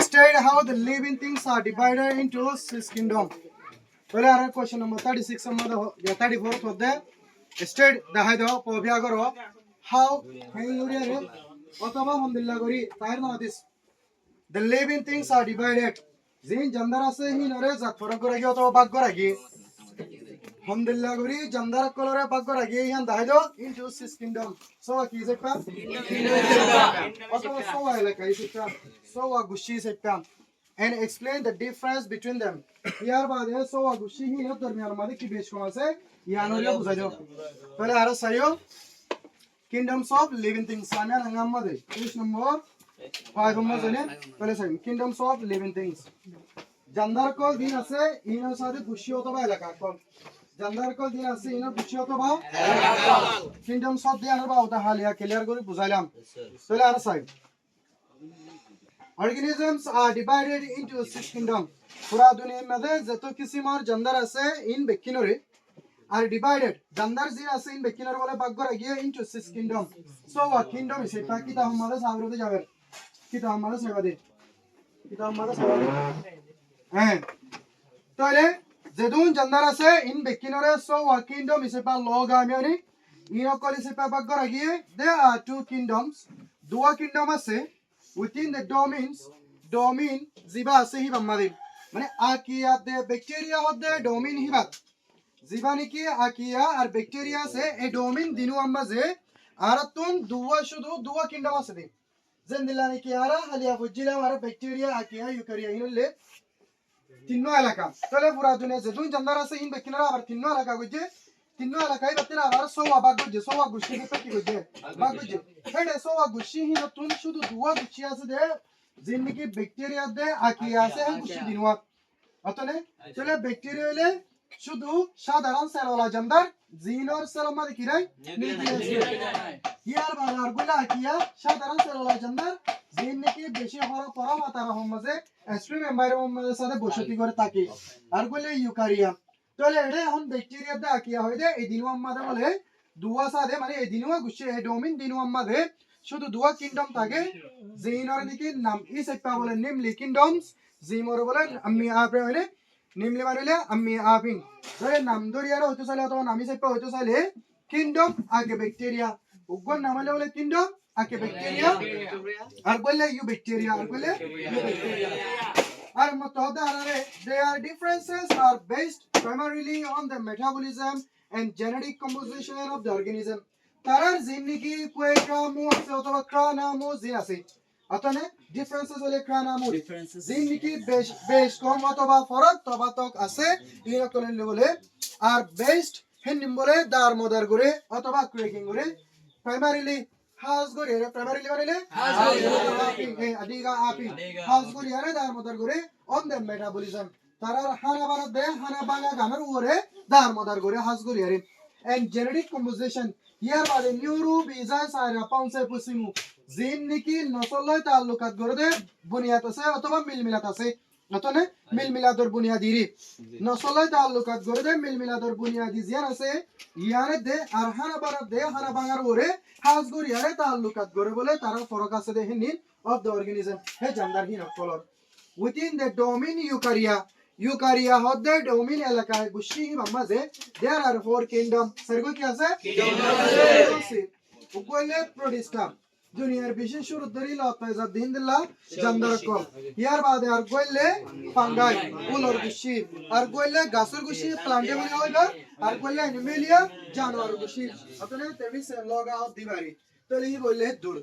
State how the living things are divided into six kingdom. Well, our question number 36 34 was there. State the Haido Pobiagoro. How the living things are divided. Zin Jandara say he knows that for a Goragio Bagoragi. Alhamdulillah guri jandar kolore bagora ge yan daido into six kingdom. So a kizepa so like so a gushi sepam and explain the difference between them. Here baad so a gushi hi no darmiyan made ki beech ko se yano ya buzajo. Pehle ara sayo kingdoms of living things sana rangam made. Page number 5 number jane pehle sayo kingdoms of living things. Jandar kol din ase ino sade gushi hoto ba elaka kol Jandar kol din ase ino gushi hoto ba kingdoms of dianar ba hota halia clear kori buzailam. Pehle ara sayo organisms are divided into six kingdoms. Pura duniya mein jato kisim aur jandar ase in bekinore are divided. Jandar zin ase in bekinore bole baggor agiye into six kingdoms. So a kingdom is eta kita hamara sabrode jaber. Kita hamara sabade. Kita hamara sabade. Tole zedun jandar ase in bekinore so a kingdom is eta loga meani. Ino kol is eta baggor agiye. There are two kingdoms. Dua kingdom ase within the domain ziba se hi bammadin mane akia de bacteria hodde domain hibat zibani ki akia ar bacteria se e domain dinu amma ze aratun duwa shudu duwa kingdom asde zendilani ki ara halia fujila ara bacteria akia eukarya inulle tinno alaka tole pura dunya zedun jandara se in bekinara ar tinno alaka gujje tinno alaka I battera ar so abagujje so agushi ke peki gujje bagujje hede so agushi hi no tun shudu duwa guchi asde जिनकी bacteria they आकिया से हम कुछ दिनवा अतने चले bacteria ले शुद्ध साधारण सेल वाला जंदर जीन और सेल मत किराय यार बार गुला आकिया साधारण सेल वाला जंदर जीन की बेशी हरा परा माता हम मजे एस्ट्रीम एनवायरनमेंट में सादे बोशती करे ताकि और गुले यूकारिया तो ले रे हम बैक्टीरिया दे आकिया होय दे ए दिनवा मादे बोले दुआ सादे माने ए दिनवा गुच्छे ए डोमिन दिनवा मादे শুধু দুয়া কিংডম থাকে জিনর নিকি নাম ইস একটা বলে নিমলি কিংডমস জিমর বলে আমি আপরে হইলে নিমলি মারিলে আমি আপিং ধরে নাম দরিয়ার হইতো চাইলে অথবা নামি সেপা হইতো চাইলে কিংডম আগে ব্যাকটেরিয়া উগ্র নাম হলে বলে কিংডম আগে ব্যাকটেরিয়া আর বললে ইউ ব্যাকটেরিয়া আর বললে ইউ ব্যাকটেরিয়া আর মতহদা আরে they are differences are based primarily on the metabolism and genetic composition of the organism tarar zinniki kuekamu অথবা ক্রানামু জিন আছে অতনে ডিফারেন্সেস হলে ক্রানামু জিnniki বেশ কম অথবা ফরক তবাতক আছে ইরকলেন বলে আর বেস্ট হেনিম বলে দার মদার করে অথবা ক্রেকিং করে প্রাইমারিলি হাজ করে প্রাইমারিলি বলে হাজ করে আদিগা আপি হাজ করে আরে দার মদার করে অন দ্য মেটাবলিজম তারার হানা বানা দে হানা বাঙ্গা গামের উপরে দার মদার করে হাজ করে আরে and genetic composition here by the neuro bizas are upon se pusimu zinniki nasolloy taallukat gorode buniyat ase otoba milmilat ase otone milmilador buniyadiri nasolloy taallukat gorode milmilador buniyadi ziyan ase yare de arhana barab de hana bangar ore hasgur yare taallukat gore bole tara forok ase de hinin of the organism he jandar hin color within the domain Eukarya hodde domain elaka gushi hi mamaze there are four kingdom sargo kya ase kingdom ugole protista junior bishin shuru dari la paiza dindilla jandar ko yar baade ar golle fungi ulor gushi ar golle gasur gushi plantable hoga ar golle animalia janwar gushi apne tevis loga of divari tali bolle dur